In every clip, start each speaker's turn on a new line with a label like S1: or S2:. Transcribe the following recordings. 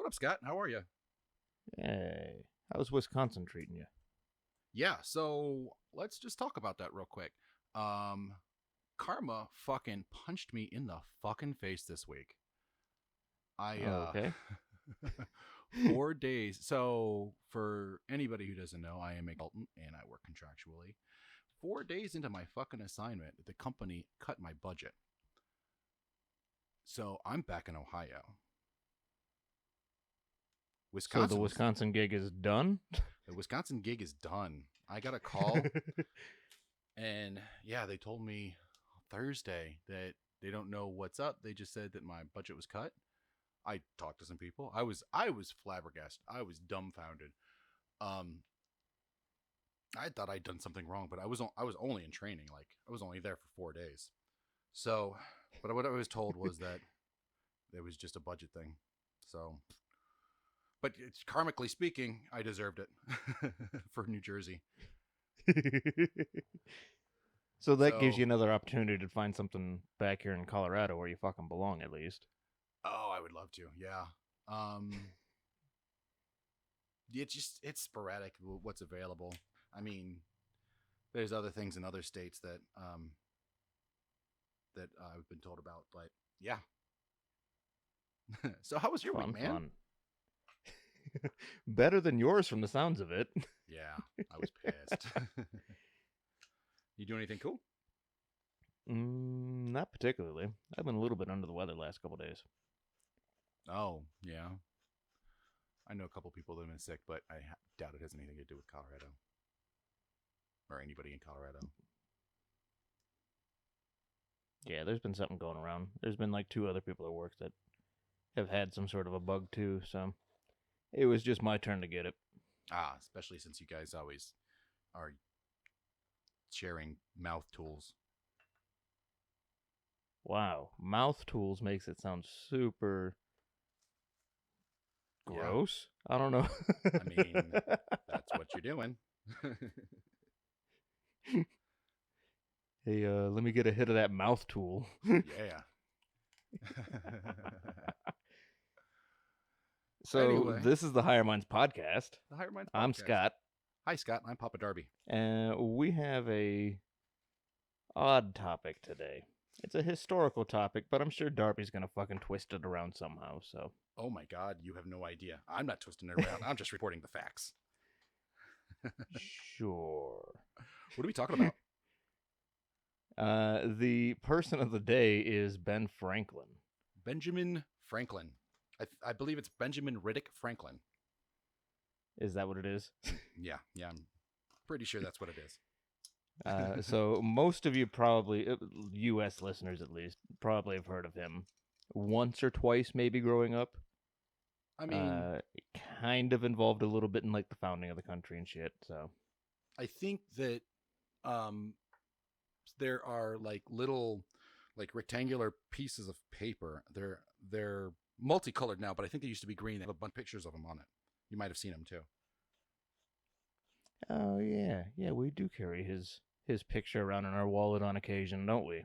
S1: What up, Scott? How are you?
S2: Hey, how's Wisconsin treating you?
S1: Yeah, so let's just talk about that real quick. Um, Karma fucking punched me in the fucking face this week. I
S2: Okay.
S1: 4 days. So for anybody who doesn't know, I am a consultant and I work contractually. 4 days into my fucking assignment, the company cut my budget. So I'm back in Ohio.
S2: So the
S1: Wisconsin was
S2: Wisconsin gig is done?
S1: the Wisconsin gig is done. I got a call and yeah, they told me Thursday that they don't know what's up. They just said that my budget was cut. I talked to some people. I was flabbergasted. I was dumbfounded. Um, I thought I'd done something wrong, but I was only in training. Like I was only there for 4 days. So, but what I was told was that it was just a budget thing. So, but it's, karmically speaking, I deserved it for New Jersey.
S2: So that gives
S1: So,
S2: you another opportunity to find something back here in Colorado where you fucking belong, at least.
S1: oh, I would love to. Yeah. Um, it's sporadic what's available. I mean, there's other things in other states that I've been told about, but yeah. So how was your week,
S2: Fun,
S1: man?
S2: fun. Better than yours from the sounds of it.
S1: Yeah, I was pissed. You do anything cool?
S2: Not particularly. I've been a little bit under the weather the last couple days.
S1: Oh, yeah. I know a couple people that have been sick, but I doubt it has anything to do with Colorado or anybody in Colorado.
S2: Yeah, there's been something going around. There's been like two other people at work that have had some sort of a bug too, so it was just my turn to get it.
S1: Ah, especially since you guys always are sharing mouth tools.
S2: Wow, mouth tools makes it sound super
S1: Yeah,
S2: gross. I don't know.
S1: I mean, that's what you're doing.
S2: Hey, let me get a hit of that mouth tool.
S1: Yeah.
S2: So
S1: Anyway,
S2: this is the Higher Minds podcast.
S1: the Higher Minds
S2: I'm
S1: podcast.
S2: Scott,
S1: Hi, Scott. I'm Papa Darby.
S2: and we have a odd topic today. It's a historical topic, but I'm sure Darby's gonna fucking twist it around somehow. So
S1: Oh my God, you have no idea. I'm not twisting it around. I'm just reporting the facts.
S2: sure.
S1: What are we talking about?
S2: The person of the day is Ben Franklin.
S1: Benjamin Franklin. I believe it's Benjamin Riddick Franklin.
S2: Is that what it is?
S1: Yeah, I'm pretty sure that's what it is.
S2: So most of you probably, U.S. listeners at least, probably have heard of him once or twice, maybe growing up.
S1: I mean,
S2: Kind of involved a little bit in like the founding of the country and shit. So
S1: I think that um, there are like little, like rectangular pieces of paper. They're multicolored now, but I think they used to be green. They have a bunch of pictures of them on it. You might have seen them too.
S2: oh yeah, we do carry his picture around in our wallet on occasion, don't we?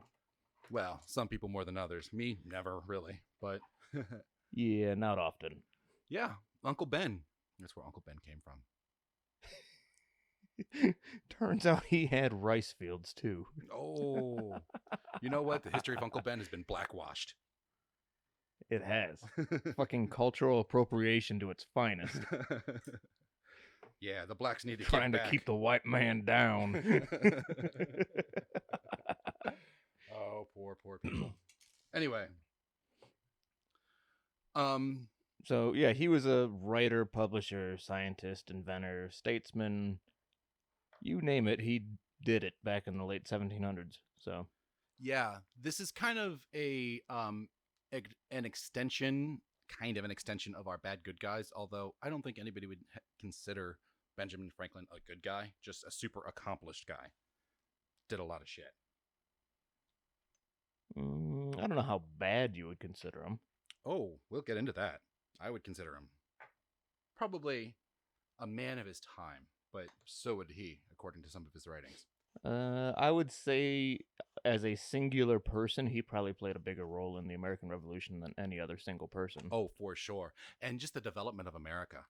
S1: Well, some people more than others. Me, never really. But
S2: Yeah, not often.
S1: yeah, Uncle Ben. That's where Uncle Ben came from.
S2: Turns out he had rice fields too.
S1: Oh, you know what? The history of Uncle Ben has been blackwashed.
S2: It has. Fucking cultural appropriation to its finest.
S1: Yeah, the blacks need to
S2: Trying to
S1: get back.
S2: keep the white man down.
S1: Oh, poor people. Anyway, um,
S2: So yeah, he was a writer, publisher, scientist, inventor, statesman. You name it, he did it back in the late 1700s. So
S1: yeah, this is kind of an extension, kind of an extension of our bad good guys. Although I don't think anybody would consider Benjamin Franklin a good guy, just a super accomplished guy. Did a lot of shit.
S2: I don't know how bad you would consider him.
S1: Oh, we'll get into that. I would consider him probably a man of his time, but so would he, according to some of his writings.
S2: I would say, as a singular person, he probably played a bigger role in the American Revolution than any other single person.
S1: Oh, for sure. And just the development of America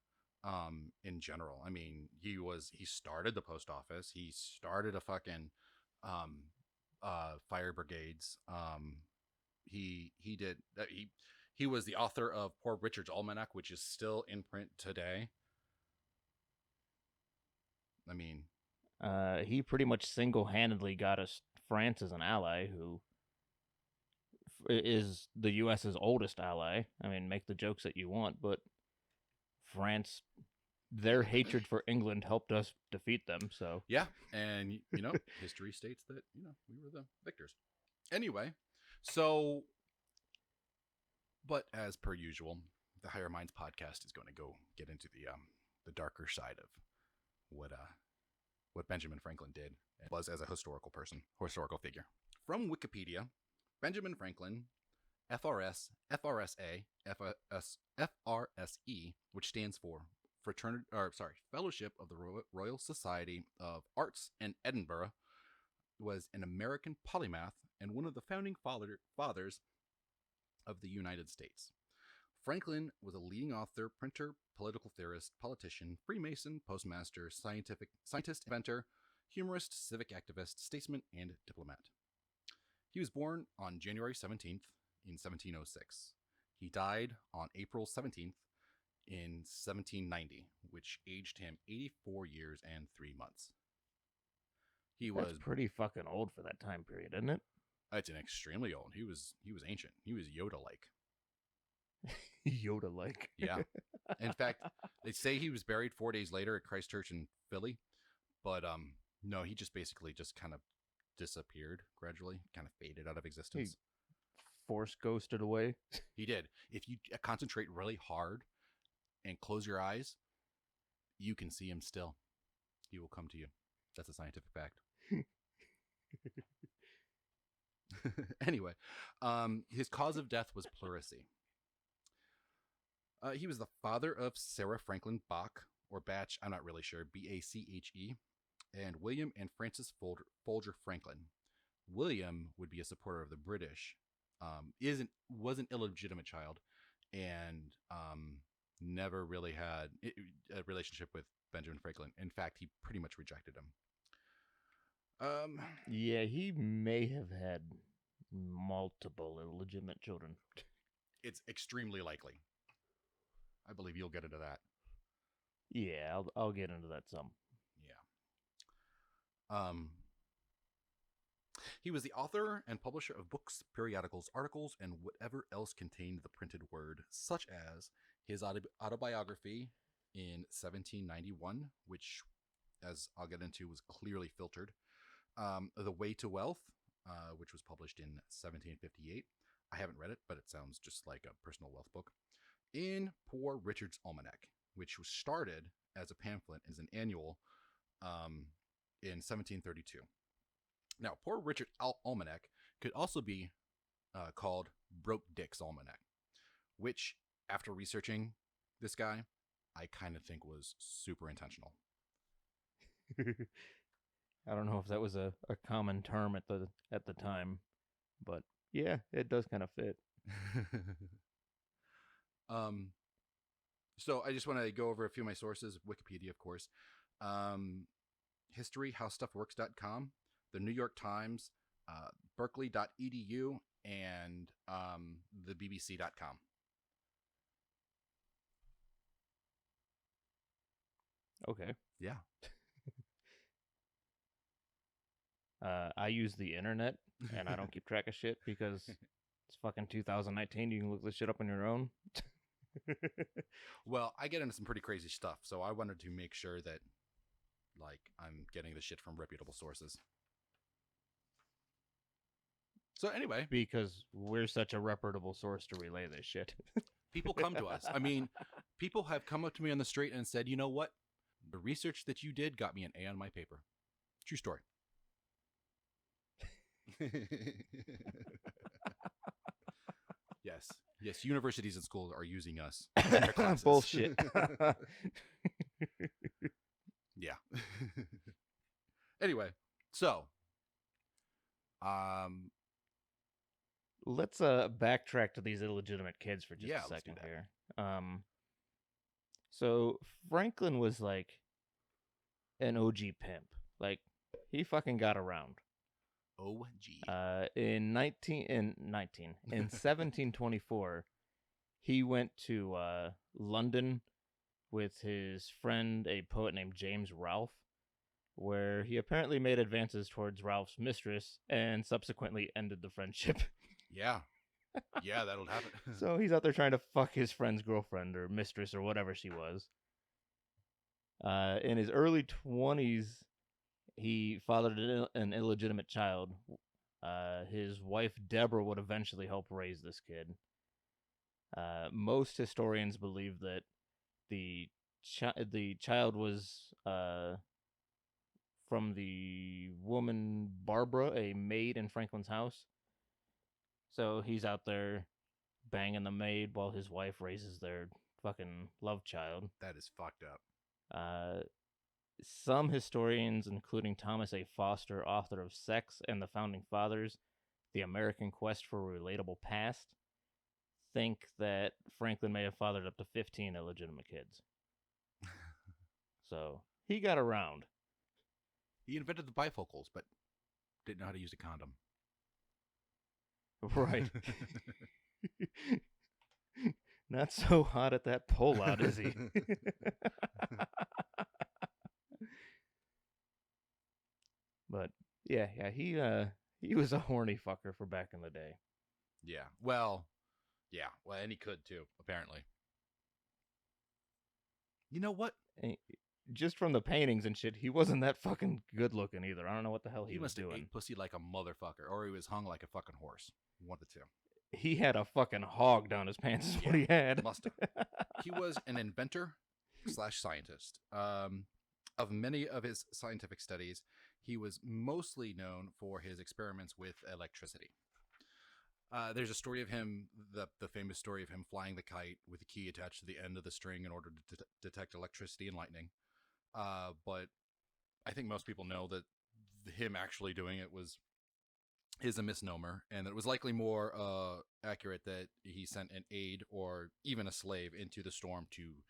S1: in general. I mean, he started the post office. He started a fucking um fire brigades. He did he was the author of Poor Richard's Almanac, which is still in print today. I mean,
S2: He pretty much single-handedly got us France as an ally, who is the U.S.'s oldest ally. I mean, make the jokes that you want, but France, their hatred for England helped us defeat them. So
S1: yeah, and history states that we were the victors. Anyway, so but as per usual, the Higher Minds podcast is going to go get into the darker side of what Benjamin Franklin did and was as a historical figure. From Wikipedia, Benjamin Franklin, FRSA, FRSE, which stands for Fellowship of the Royal Society of Arts in Edinburgh, was an American polymath and one of the founding fathers of the United States. Franklin was a leading author, printer, political theorist, politician, Freemason, postmaster, scientist, inventor, humorist, civic activist, statesman, and diplomat. He was born on January 17th in 1706. He died on April 17th in 1790, which aged him 84 years and 3 months.
S2: That's pretty fucking old for that time period, isn't it?
S1: It's an extremely old. He was ancient. He was Yoda-like.
S2: Yoda-like.
S1: Yeah. In fact, they say he was buried 4 days later at Christ Church in Philly, but no, he just basically just kind of disappeared gradually, kind of faded out of existence.
S2: He force ghosted away.
S1: He did. If you concentrate really hard and close your eyes, you can see him still. He will come to you. That's a scientific fact. Anyway, his cause of death was pleurisy. He was the father of Sarah Franklin Bach, or Batch, I'm not really sure, Bache, and William and Frances Folger Franklin. William would be a supporter of the British, was an illegitimate child, and never really had a relationship with Benjamin Franklin. In fact, he pretty much rejected him.
S2: Yeah, he may have had multiple illegitimate children.
S1: It's extremely likely. I believe you'll get into that.
S2: Yeah, I'll get into that some.
S1: Yeah. He was the author and publisher of books, periodicals, articles, and whatever else contained the printed word, such as his autobiography in 1791, which, as I'll get into, was clearly filtered. The Way to Wealth, which was published in 1758. I haven't read it, but it sounds just like a personal wealth book. In Poor Richard's Almanac, which was started as a pamphlet, as an annual, in 1732. Now, Poor Richard's Almanac could also be called Broke Dick's Almanac, which, after researching this guy, I kind of think was super intentional.
S2: I don't know if that was a common term at the time, but yeah, it does kind of fit.
S1: So I just want to go over a few of my sources. Wikipedia, of course. History, howstuffworks.com, the New York Times, berkeley.edu, and the bbc.com.
S2: Okay.
S1: Yeah.
S2: I use the internet, and I don't keep track of shit because it's fucking 2019. You can look this shit up on your own.
S1: Well, I get into some pretty crazy stuff, so I wanted to make sure that, like, I'm getting the shit from reputable sources. So anyway,
S2: because we're such a reputable source to relay this shit.
S1: People come to us. I mean, people have come up to me on the street and said, you know what? The research that you did got me an A on my paper. True story. Yes, universities and schools are using us in their classes.
S2: Bullshit.
S1: Yeah. Anyway, So, um,
S2: Let's backtrack to these illegitimate kids for just
S1: yeah,
S2: a
S1: let's do
S2: second
S1: that.
S2: here. So Franklin was like an OG pimp. Like he fucking got around.
S1: OG.
S2: In 1724, he went to London with his friend, a poet named James Rolfe, where he apparently made advances towards Ralph's mistress and subsequently ended the friendship.
S1: Yeah. Yeah, that'll happen.
S2: So he's out there trying to fuck his friend's girlfriend or mistress or whatever she was. In his early 20s, he fathered an illegitimate child. His wife, Deborah, would eventually help raise this kid. Most historians believe that the the child was from the woman Barbara, a maid in Franklin's house. So he's out there banging the maid while his wife raises their fucking love child.
S1: That is fucked up.
S2: Uh, some historians, including Thomas A. Foster, author of Sex and the Founding Fathers, The American Quest for a Relatable Past, think that Franklin may have fathered up to 15 illegitimate kids. So he got around.
S1: He invented the bifocals, but didn't know how to use a condom.
S2: Right. Not so hot at that pullout, is he? But yeah, he was a horny fucker for back in the day.
S1: Yeah. Well, and he could too, apparently. You know what?
S2: And just from the paintings and shit, he wasn't that fucking good looking either. I don't know what the hell he was
S1: must have
S2: doing.
S1: ate pussy like a motherfucker, or he was hung like a fucking horse. One of the two.
S2: He had a fucking hog down his pants is what he had.
S1: Must have. He was an inventor / scientist. Of many of his scientific studies, he was mostly known for his experiments with electricity. There's a story of him, the famous story of him flying the kite with a key attached to the end of the string in order to detect electricity and lightning. But I think most people know that him actually doing it is a misnomer, and it was likely more accurate that he sent an aide or even a slave into the storm to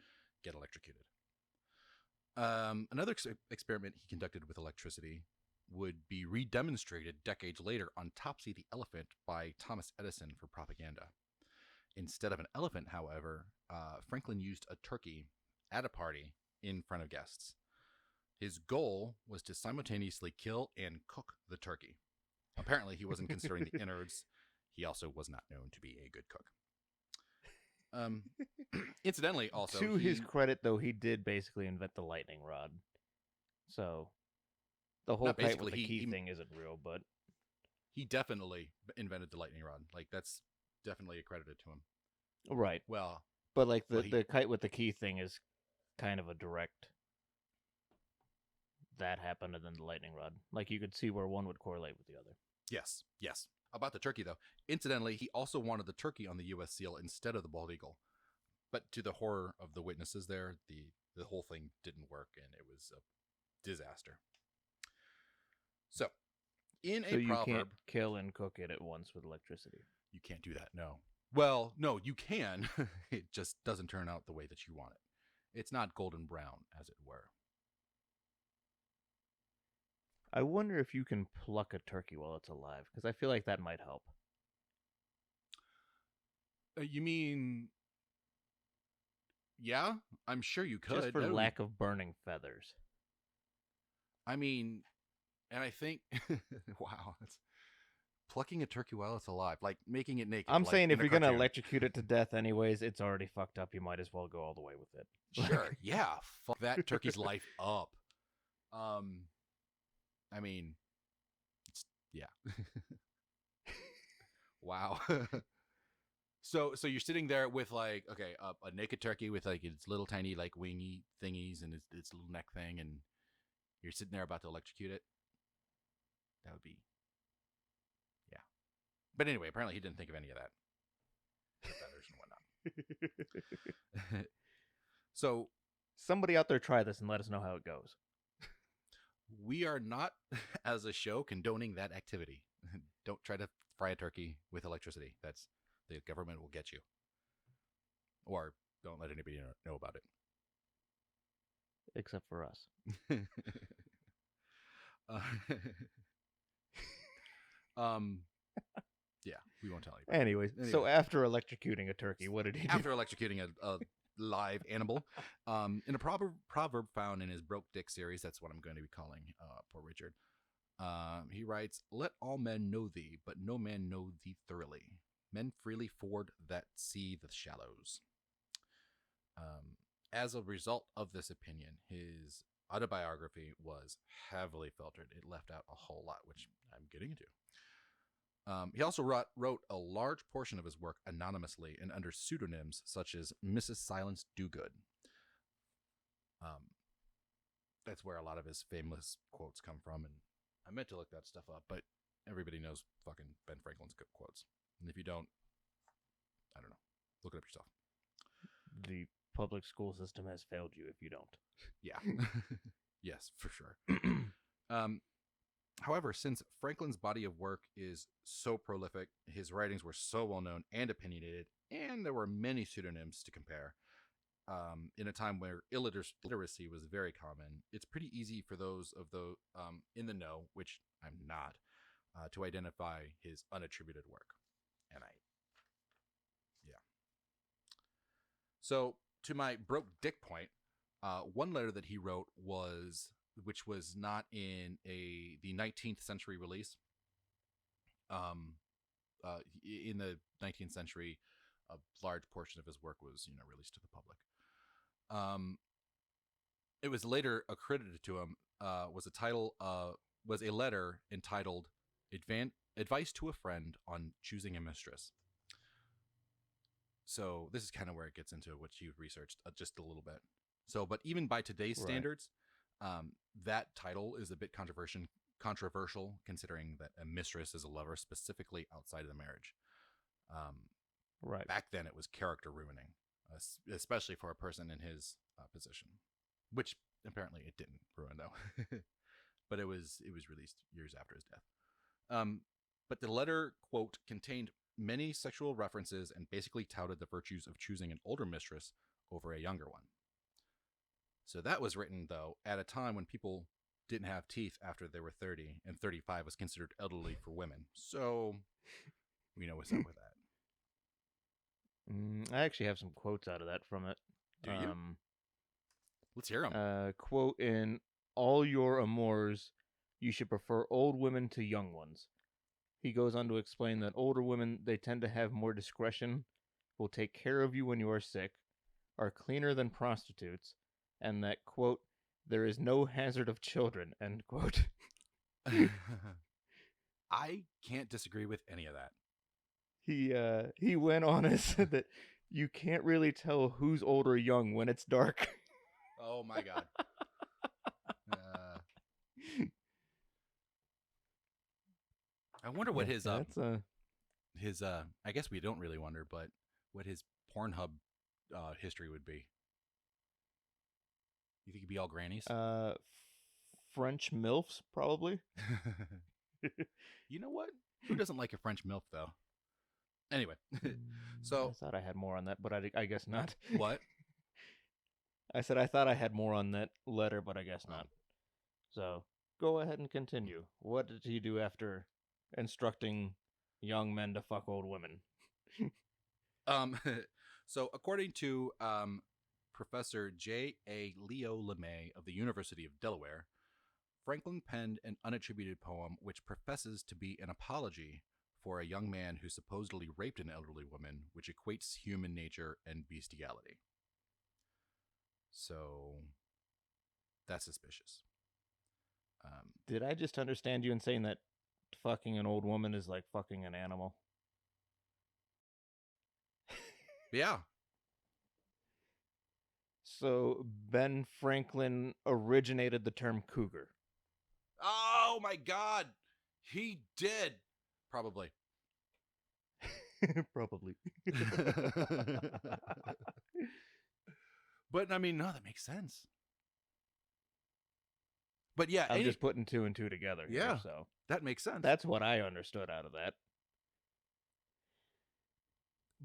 S1: get electrocuted. Another experiment he conducted with electricity would be redemonstrated decades later on Topsy the Elephant by Thomas Edison for propaganda. Instead of an elephant, however, Franklin used a turkey at a party in front of guests. His goal was to simultaneously kill and cook the turkey. Apparently, he wasn't considering the innards. He also was not known to be a good cook. Incidentally, also,
S2: to his credit, though, he did basically invent the lightning rod. So the whole kite with the key thing isn't real, but
S1: he definitely invented the lightning rod. Like, that's definitely accredited to him.
S2: Right.
S1: Well,
S2: but like the kite with the key thing is kind of a direct. That happened, and then the lightning rod. Like, you could see where one would correlate with the other.
S1: Yes. About the turkey, though. Incidentally, he also wanted the turkey on the U.S. seal instead of the bald eagle. But to the horror of the witnesses there, the whole thing didn't work, and it was a disaster. So, in a proverb...
S2: you can't kill and cook it at once with electricity.
S1: You can't do that, no. Well, no, you can. It just doesn't turn out the way that you want it. It's not golden brown, as it were.
S2: I wonder if you can pluck a turkey while it's alive, because I feel like that might help.
S1: You mean... Yeah, I'm sure you could.
S2: Just for lack of burning feathers.
S1: I mean, and I think... wow, that's... Plucking a turkey while it's alive, like making it naked.
S2: I'm saying if you're going to electrocute it to death anyways, it's already fucked up. You might as well go all the way with it.
S1: Sure, yeah. Fuck that turkey's life up. I mean, yeah. Wow. So you're sitting there with like, okay, a naked turkey with like its little tiny like wingy thingies and its little neck thing, and you're sitting there about to electrocute it. That would be, yeah. But anyway, apparently he didn't think of any of that. The feathers and whatnot. So
S2: somebody out there try this and let us know how it goes.
S1: We are not, as a show, condoning that activity. Don't try to fry a turkey with electricity. That's the government will get you. Or don't let anybody know about
S2: Except for us.
S1: it. uh, um, yeah, we won't tell you.
S2: Anyways, so after electrocuting a turkey, what did he do?
S1: After electrocuting a live animal, in a proverb found in his Broke Dick series, that's what I'm going to be calling poor Richard. He writes, "Let all men know thee, but no man know thee thoroughly. Men freely ford that see the shallows." As a result of this opinion, his autobiography was heavily filtered. It left out a whole lot, which I'm getting into. He also wrote a large portion of his work anonymously and under pseudonyms such as Mrs. Silence Dogood. That's where a lot of his famous quotes come from, and I meant to look that stuff up, but everybody knows fucking Ben Franklin's quotes. And if you don't, I don't know. Look it up yourself.
S2: The public school system has failed you if you don't.
S1: Yeah. Yes, for sure. However, since Franklin's body of work is so prolific, his writings were so well known and opinionated, and there were many pseudonyms to compare, in a time where illiteracy was very common, it's pretty easy for those of the in the know, which I'm not, to identify his unattributed work. And yeah. So to my broke dick point, one letter that he wrote which was not in the 19th century release. In the 19th century, a large portion of his work was released to the public. It was later accredited to him. Was a letter entitled "Advice to a Friend on Choosing a Mistress." So this is kind of where it gets into what you've researched just a little bit. So, but even by today's standards, that title is a bit controversial, considering that a mistress is a lover specifically outside of the marriage.
S2: Right.
S1: Back then, it was character ruining, especially for a person in his position, which apparently it didn't ruin though. But it was released years after his death. But the letter, quote, contained many sexual references and basically touted the virtues of choosing an older mistress over a younger one. So that was written, though, at a time when people didn't have teeth after they were 30, and 35 was considered elderly for women. So we know what's up with that.
S2: I actually have some quotes out of that from it.
S1: Do you? Let's hear them.
S2: Quote, "In all your amours, you should prefer old women to young ones." He goes on to explain that older women, they tend to have more discretion, will take care of you when you are sick, are cleaner than prostitutes, and that, quote, "there is no hazard of children," end quote.
S1: I can't disagree with any of that.
S2: He went on and said that you can't really tell who's old or young when it's dark.
S1: Oh my god. I wonder what his I guess we don't really wonder, but what his Pornhub history would be. You think he'd be all grannies?
S2: French MILFs, probably.
S1: You know what? Who doesn't like a French MILF, though? Anyway, so...
S2: I thought I had more on that, but I guess not.
S1: What?
S2: I said I thought I had more on that letter, but I guess not. So, go ahead and continue. What did he do after instructing young men to fuck old women?
S1: So, according to Professor J.A. Leo LeMay of the University of Delaware, Franklin penned an unattributed poem which professes to be an apology for a young man who supposedly raped an elderly woman, which equates human nature and bestiality. So, that's suspicious.
S2: Did I just understand you in saying that fucking an old woman is like fucking an animal?
S1: Yeah.
S2: So, Ben Franklin originated the term cougar.
S1: Oh my god! He did! Probably.
S2: Probably.
S1: But, I mean, no, that makes sense. But yeah,
S2: I'm just putting 2 and 2 together here,
S1: yeah,
S2: so
S1: that makes sense.
S2: that's what I understood out of that.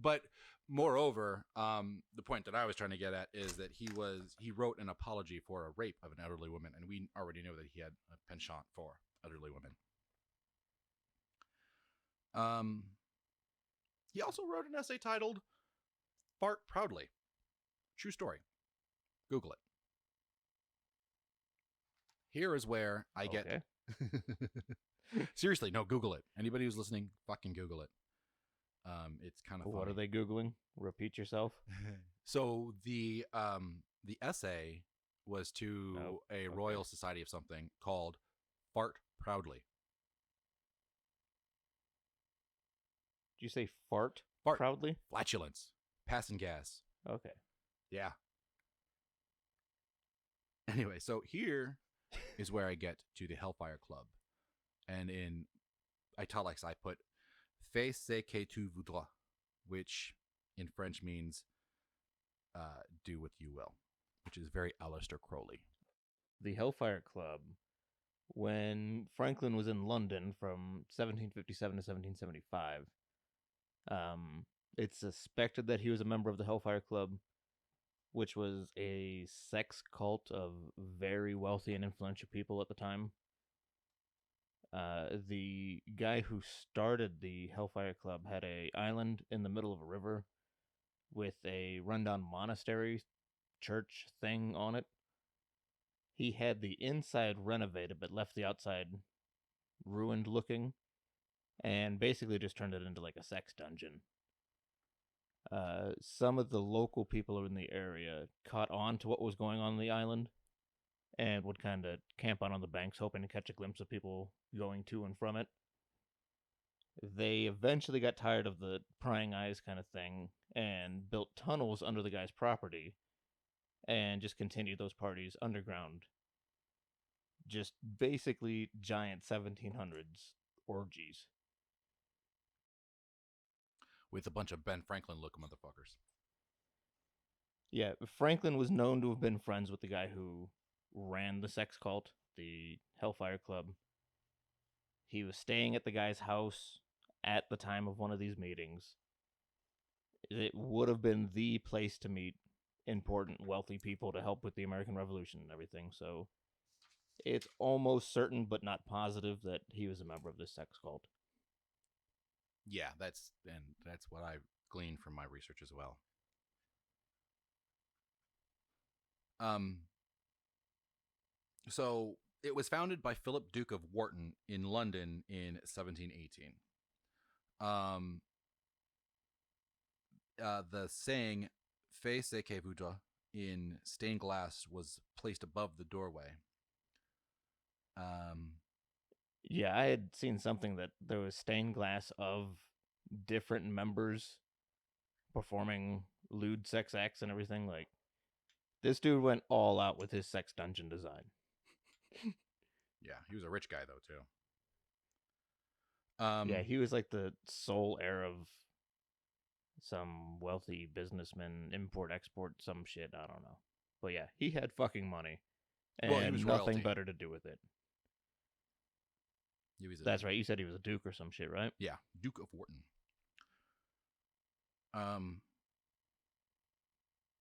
S1: But moreover, the point that I was trying to get at is that he wrote an apology for a rape of an elderly woman, and we already know that he had a penchant for elderly women. He also wrote an essay titled "Fart Proudly." True story. Google it. Here is where I get. Seriously, no, Google it. Anybody who's listening, fucking Google it. It's kind of funny.
S2: What are they Googling? Repeat yourself.
S1: So the essay was to a Royal Society of something called "Fart Proudly."
S2: Did you say fart proudly?
S1: Flatulence. Passing gas.
S2: Okay.
S1: Yeah. Anyway, so here is where I get to the Hellfire Club. And in italics, I put "Fais ce que tu voudras," which in French means do what you will, which is very Aleister Crowley.
S2: The Hellfire Club, when Franklin was in London from 1757 to 1775, it's suspected that he was a member of the Hellfire Club, which was a sex cult of very wealthy and influential people at the time. The guy who started the Hellfire Club had an island in the middle of a river with a rundown monastery church thing on it. He had the inside renovated but left the outside ruined looking, and basically just turned it into like a sex dungeon. Some of the local people in the area caught on to what was going on the island and would kind of camp out on the banks hoping to catch a glimpse of people going to and from it. They eventually got tired of the prying eyes kind of thing and built tunnels under the guy's property and just continued those parties underground. Just basically giant 1700s orgies.
S1: With a bunch of Ben Franklin looking motherfuckers.
S2: Yeah, Franklin was known to have been friends with the guy who ran the sex cult, the Hellfire Club. He was staying at the guy's house at the time of one of these meetings. It would have been the place to meet important, wealthy people to help with the American Revolution and everything, so it's almost certain, but not positive, that he was a member of this sex cult.
S1: Yeah, that's what I gleaned from my research as well. So it was founded by Philip, Duke of Wharton in London in 1718. The saying "Fais ce que voudras" in stained glass was placed above the doorway.
S2: Yeah, I had seen something that there was stained glass of different members performing lewd sex acts and everything. Like, this dude went all out with his sex dungeon design.
S1: Yeah, he was a rich guy though too.
S2: Yeah, he was like the sole heir of some wealthy businessman, import export, some shit. I don't know, but yeah, he had fucking money and
S1: Well, he was
S2: nothing
S1: royalty.
S2: better to do with it. That's right. You said he was a duke or some shit, right?
S1: Yeah, Duke of Wharton.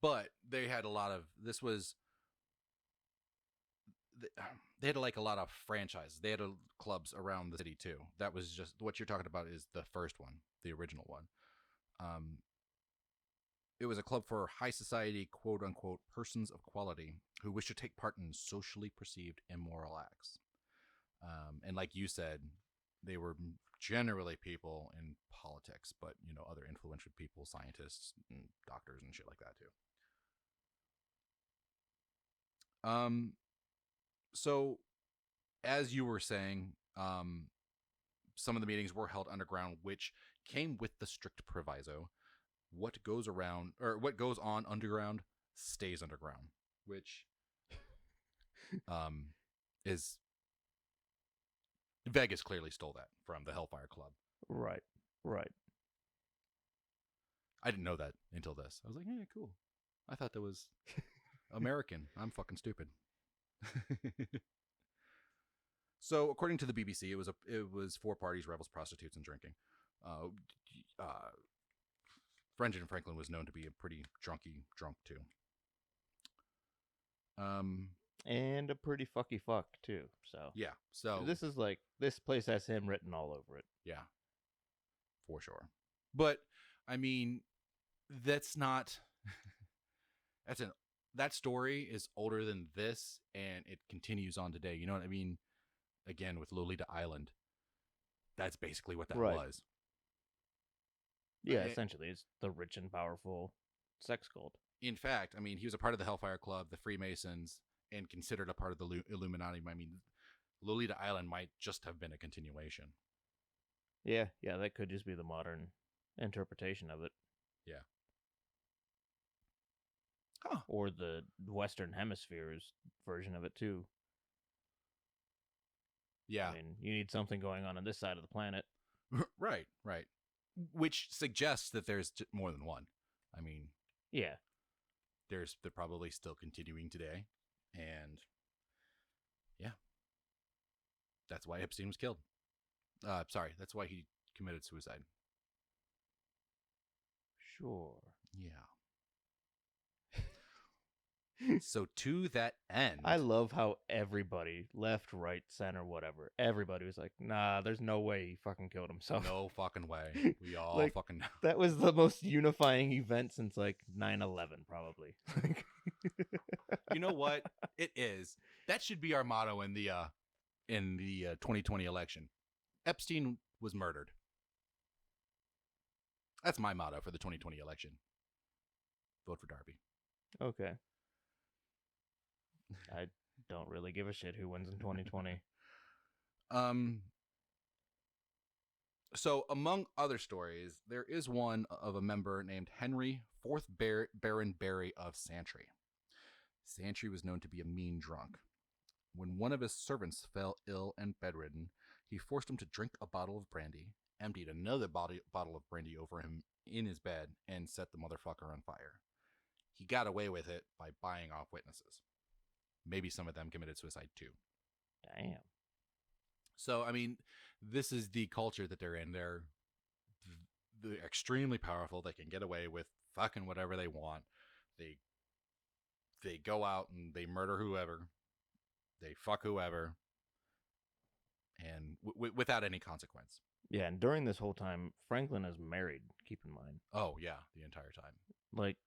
S1: But they had a lot of they had like a lot of franchises. They had clubs around the city too. That was just what you're talking about is the first one, the original one. It was a club for high society, quote unquote, persons of quality who wish to take part in socially perceived immoral acts. And like you said, they were generally people in politics, but other influential people, scientists and doctors and shit like that too. So as you were saying, some of the meetings were held underground, which came with the strict proviso: what goes on underground stays underground, which is Vegas clearly stole that from the Hellfire Club.
S2: Right.
S1: I didn't know that until this. I was like, yeah, cool. I thought that was American. I'm fucking stupid. So, according to the BBC, it was four parties: rebels, prostitutes, and drinking. Uh, Benjamin Franklin was known to be a pretty drunk too. Um,
S2: And a pretty fuck too. So
S1: yeah. So
S2: this is like this place has him written all over it.
S1: yeah, for sure. But I mean, that's not. That's an that story is older than this, and it continues on today. You know what I mean? Again, with Lolita Island, that's basically what that
S2: Right.
S1: was.
S2: Yeah, essentially, it's the rich and powerful sex cult.
S1: In fact, I mean, he was a part of the Hellfire Club, the Freemasons, and considered a part of the Illuminati. I mean, Lolita Island might just have been a continuation.
S2: Yeah, that could just be the modern interpretation of it.
S1: Yeah. Huh.
S2: Or the Western Hemisphere's version of it, too.
S1: Yeah.
S2: I mean, you need something going on this side of the planet.
S1: Right. Which suggests that there's more than one. I mean,
S2: yeah.
S1: They're probably still continuing today. And yeah. That's why Epstein was killed. That's why he committed suicide.
S2: Sure.
S1: Yeah. So to that end,
S2: I love how everybody, left, right, center, whatever, everybody was like, nah, there's no way he fucking killed himself.
S1: No fucking way. We all
S2: like,
S1: fucking know.
S2: That was the most unifying event since like 9/11, probably.
S1: You know what? It is. That should be our motto in the 2020 election. Epstein was murdered. That's my motto for the 2020 election. Vote for Darby.
S2: Okay. I don't really give a shit who wins in 2020.
S1: So among other stories, there is one of a member named Henry, 4th Baron Barry of Santry. Santry was known to be a mean drunk. When one of his servants fell ill and bedridden, he forced him to drink a bottle of brandy, emptied another bottle of brandy over him in his bed, and set the motherfucker on fire. He got away with it by buying off witnesses. Maybe some of them committed suicide too.
S2: Damn.
S1: So, I mean, this is the culture that they're in. They're extremely powerful. They can get away with fucking whatever they want. They go out and they murder whoever. They fuck whoever. And without any consequence.
S2: Yeah, and during this whole time, Franklin is married, keep in mind.
S1: Oh, yeah, the entire time.
S2: Like,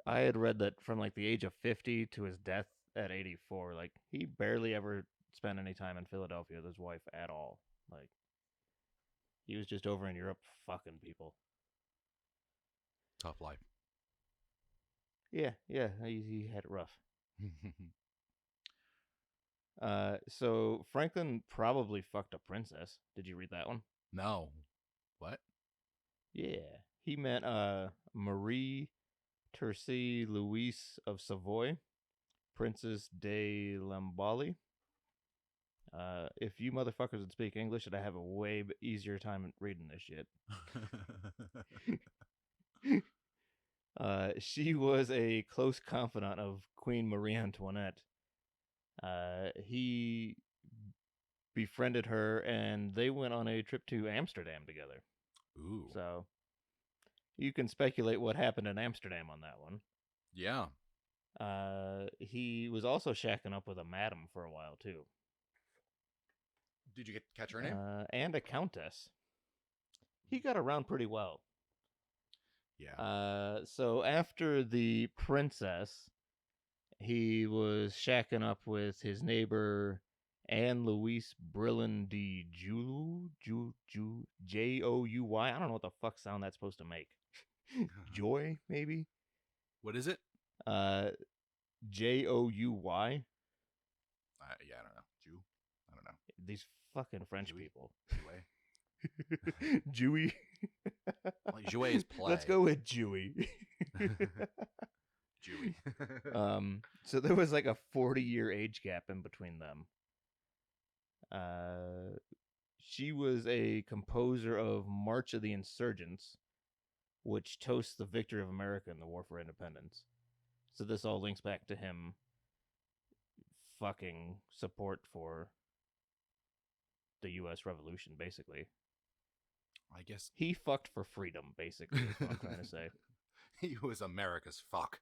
S2: I had read that from like the age of 50 to his death at 84, like he barely ever spent any time in Philadelphia with his wife at all. Like he was just over in Europe fucking people.
S1: Tough life.
S2: Yeah, he had it rough. So Franklin probably fucked a princess. Did you read that one?
S1: No. What?
S2: Yeah. He met Marie Tercy Louise of Savoy, Princess de Lamballe. If you motherfuckers would speak English, I'd have a way easier time reading this shit. She was a close confidant of Queen Marie Antoinette. He befriended her, and they went on a trip to Amsterdam together.
S1: Ooh.
S2: So you can speculate what happened in Amsterdam on that one.
S1: Yeah.
S2: He was also shacking up with a madam for a while too.
S1: Did you catch her name?
S2: And a countess. He got around pretty well.
S1: Yeah.
S2: So after the princess, he was shacking up with his neighbor Anne Louise Brillen de Jouy. I don't know what the fuck sound that's supposed to make. Joy, maybe?
S1: What is it?
S2: Jouy.
S1: Yeah, I don't know. Jew? I don't know.
S2: These fucking French
S1: Jouy?
S2: people.
S1: Jouy?
S2: Jouy.
S1: Like, jouet is play.
S2: Let's go with Jouy.
S1: Jouy.
S2: So there was like a 40-year age gap in between them. She was a composer of March of the Insurgents, which toasts the victory of America in the War for Independence. So this all links back to him fucking support for the U.S. Revolution, basically.
S1: I guess
S2: He fucked for freedom, basically, is what I'm trying to say.
S1: he was America's fuck.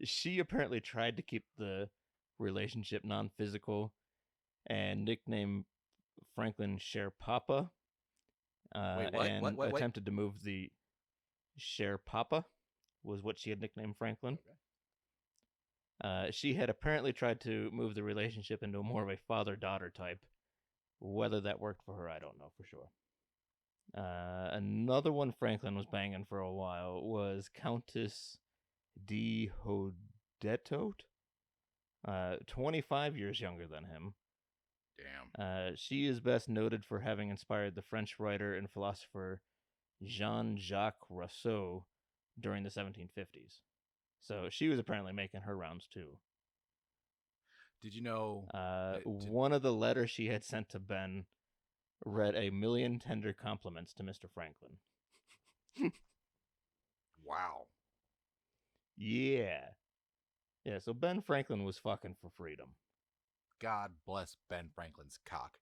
S2: She apparently tried to keep the relationship non-physical and nicknamed Franklin Cher Papa,
S1: Wait, what?
S2: and
S1: What?
S2: attempted to move the Cher Papa was what she had nicknamed Franklin.
S1: Okay.
S2: She had apparently tried to move the relationship into more of a father-daughter type. Whether that worked for her, I don't know for sure. Another one Franklin was banging for a while was Countess de Hodetot, 25 years younger than him.
S1: Damn.
S2: She is best noted for having inspired the French writer and philosopher Jean-Jacques Rousseau during the 1750s. So she was apparently making her rounds too.
S1: Did you know?
S2: One of the letters she had sent to Ben read 1,000,000 tender compliments to Mr. Franklin.
S1: Wow.
S2: Yeah. Yeah, so Ben Franklin was fucking for freedom.
S1: God bless Ben Franklin's cock.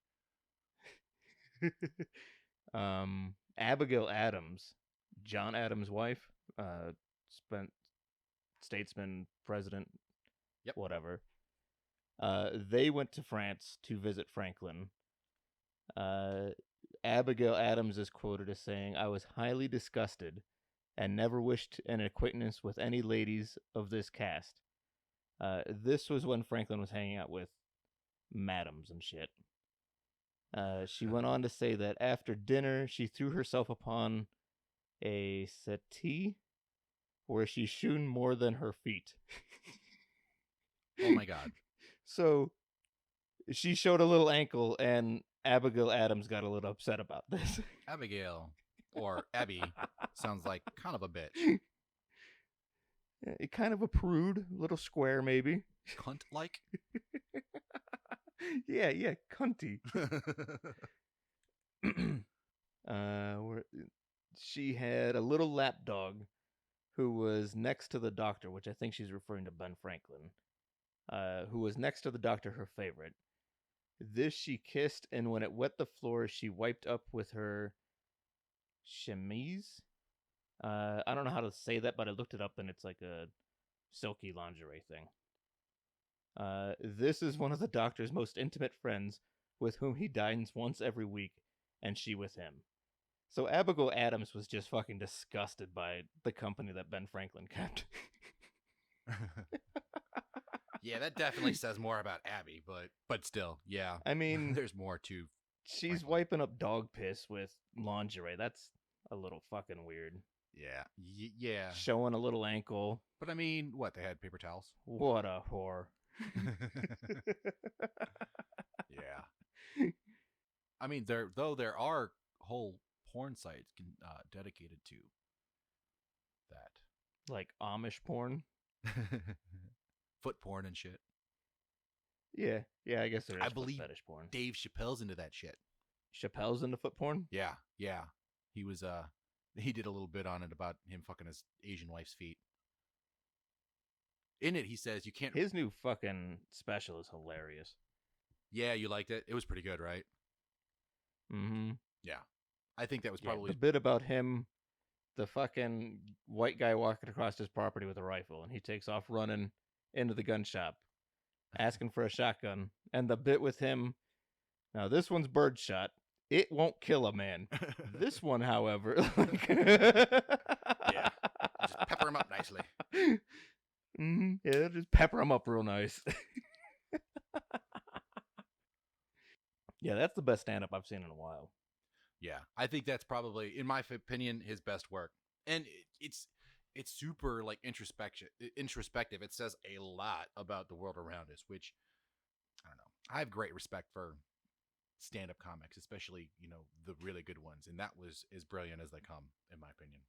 S2: Abigail Adams, John Adams' wife, spent statesman, president,
S1: Yep.
S2: whatever. They went to France to visit Franklin. Abigail Adams is quoted as saying, "I was highly disgusted and never wished an acquaintance with any ladies of this caste." This was when Franklin was hanging out with madams and shit. She went on to say that after dinner, she threw herself upon a settee where she shone more than her feet.
S1: Oh my God.
S2: So she showed a little ankle, and Abigail Adams got a little upset about this.
S1: Abigail, or Abby, sounds like kind of a bitch.
S2: Kind of a prude, little square maybe.
S1: Cunt like?
S2: Yeah, cunty. She had a little lapdog who was next to the doctor, which I think she's referring to Ben Franklin, who was next to the doctor, her favorite. This she kissed, and when it wet the floor, she wiped up with her chemise. I don't know how to say that, but I looked it up, and it's like a silky lingerie thing. This is one of the doctor's most intimate friends, with whom he dines once every week, and she with him. So Abigail Adams was just fucking disgusted by the company that Ben Franklin kept.
S1: Yeah, that definitely says more about Abby, but still, yeah.
S2: I mean,
S1: there's more to.
S2: She's
S1: Franklin.
S2: wiping up dog piss with lingerie. That's a little fucking weird.
S1: Yeah, yeah.
S2: Showing a little ankle.
S1: But I mean, what, they had paper towels?
S2: What a whore.
S1: Yeah. I mean, there are whole porn sites dedicated to that.
S2: Like Amish porn?
S1: Foot porn and shit.
S2: Yeah, I guess there is
S1: I believe
S2: fetish porn.
S1: Dave Chappelle's into that shit.
S2: Chappelle's into foot porn?
S1: Yeah. He was he did a little bit on it about him fucking his Asian wife's feet. In it, he says you can't.
S2: His new fucking special is hilarious.
S1: Yeah, you liked it? It was pretty good, right?
S2: Mm-hmm.
S1: Yeah. I think that was probably
S2: the bit about him, the fucking white guy walking across his property with a rifle, and he takes off running into the gun shop, asking for a shotgun. And the bit with him, now this one's birdshot. It won't kill a man. This one, however,
S1: yeah, just pepper him up nicely.
S2: Mm-hmm. Yeah, just pepper him up real nice. Yeah, that's the best stand-up I've seen in a while.
S1: Yeah, I think that's probably, in my opinion, his best work. And it's super like introspective. It says a lot about the world around us, which I don't know. I have great respect for stand-up comics, especially, the really good ones, and that was as brilliant as they come, in my opinion.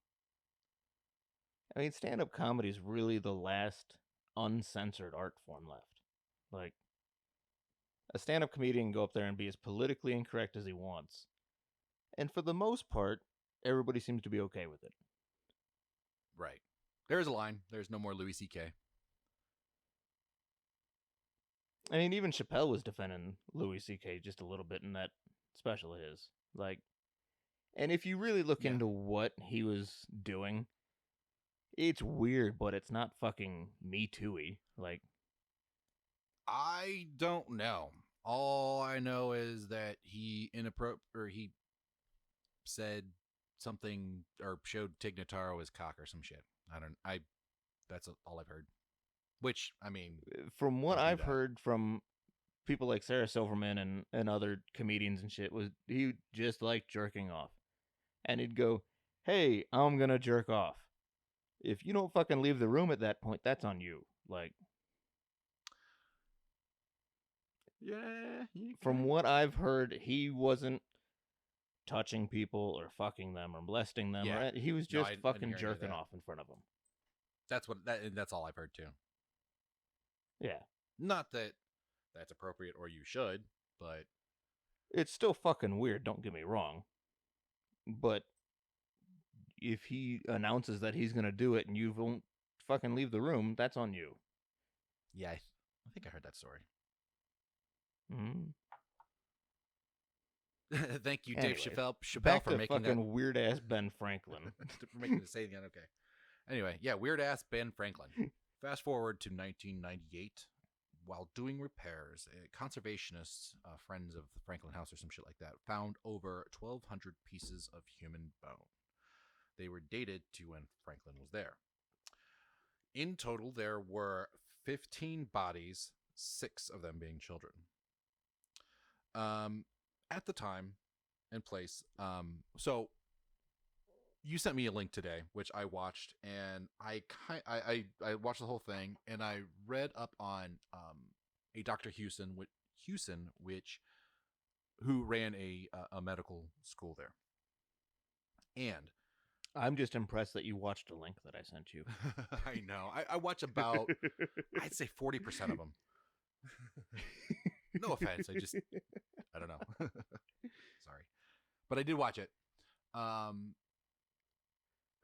S2: I mean, stand-up comedy is really the last uncensored art form left. Like, a stand-up comedian can go up there and be as politically incorrect as he wants. And for the most part, everybody seems to be okay with it.
S1: Right. There's a line. There's no more Louis C.K.
S2: I mean, even Chappelle was defending Louis C.K. just a little bit in that special of his. Like, and if you really look
S1: Yeah.
S2: into what he was doing, it's weird, but it's not fucking Me Too-y. Like,
S1: I don't know. All I know is that he he said something or showed Tig Notaro his cock or some shit. I that's all I've heard. Which, I mean,
S2: from what
S1: don't do
S2: I've
S1: that.
S2: heard from people like Sarah Silverman and other comedians and shit, was he just liked jerking off. And he'd go, "Hey, I'm gonna jerk off. If you don't fucking leave the room at that point, that's on you." Like,
S1: Yeah, you
S2: from
S1: kind.
S2: what I've heard, he wasn't touching people or fucking them or molesting them,
S1: Yeah.
S2: or he was
S1: No,
S2: just
S1: I didn't
S2: fucking
S1: hear any of
S2: jerking
S1: that.
S2: off in front of them.
S1: That's all I've heard too.
S2: Yeah,
S1: Not that that's appropriate or you should, but
S2: it's still fucking weird. Don't get me wrong, but if he announces that he's gonna do it and you won't fucking leave the room, that's on you.
S1: yeah, I think I heard that story.
S2: Mm.
S1: Thank you, Dave
S2: Anyways,
S1: Chappelle
S2: back
S1: for
S2: to
S1: making that
S2: fucking weird ass Ben Franklin.
S1: for making it say again. Okay. Anyway, yeah, weird ass Ben Franklin. Fast forward to 1998. While doing repairs, conservationists, friends of the Franklin House or some shit like that, found over 1,200 pieces of human bone. They were dated to when Franklin was there. In total, there were 15 bodies, 6 of them being children. Um, at the time and place, so you sent me a link today, which I watched, and I watched the whole thing, and I read up on a Dr. Hewson, which who ran a medical school there, and
S2: I'm just impressed that you watched a link that I sent you.
S1: I know I watch about I'd say 40% of them. No offense, I don't know. Sorry, but I did watch it. Um,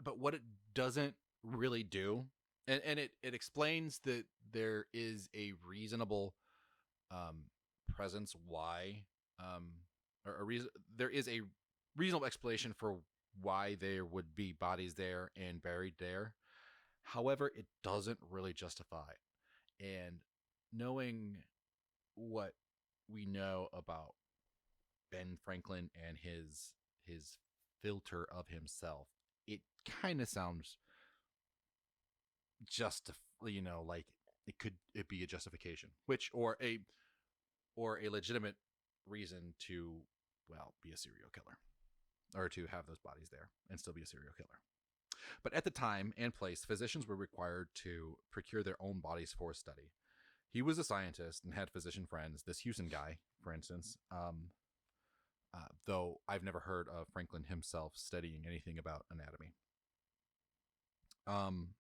S1: but what it doesn't really do, and it explains that there is a reasonable um, presence why or a reason there is a reasonable explanation for why there would be bodies there and buried there. However, it doesn't really justify. And knowing what we know about Ben Franklin and his filter of himself, it kind of sounds just like it be a justification, which or a legitimate reason to be a serial killer or to have those bodies there and still be a serial killer. But at the time and place, physicians were required to procure their own bodies for study. He was a scientist and had physician friends. This Hewson guy, for instance, though I've never heard of Franklin himself studying anything about anatomy. Um,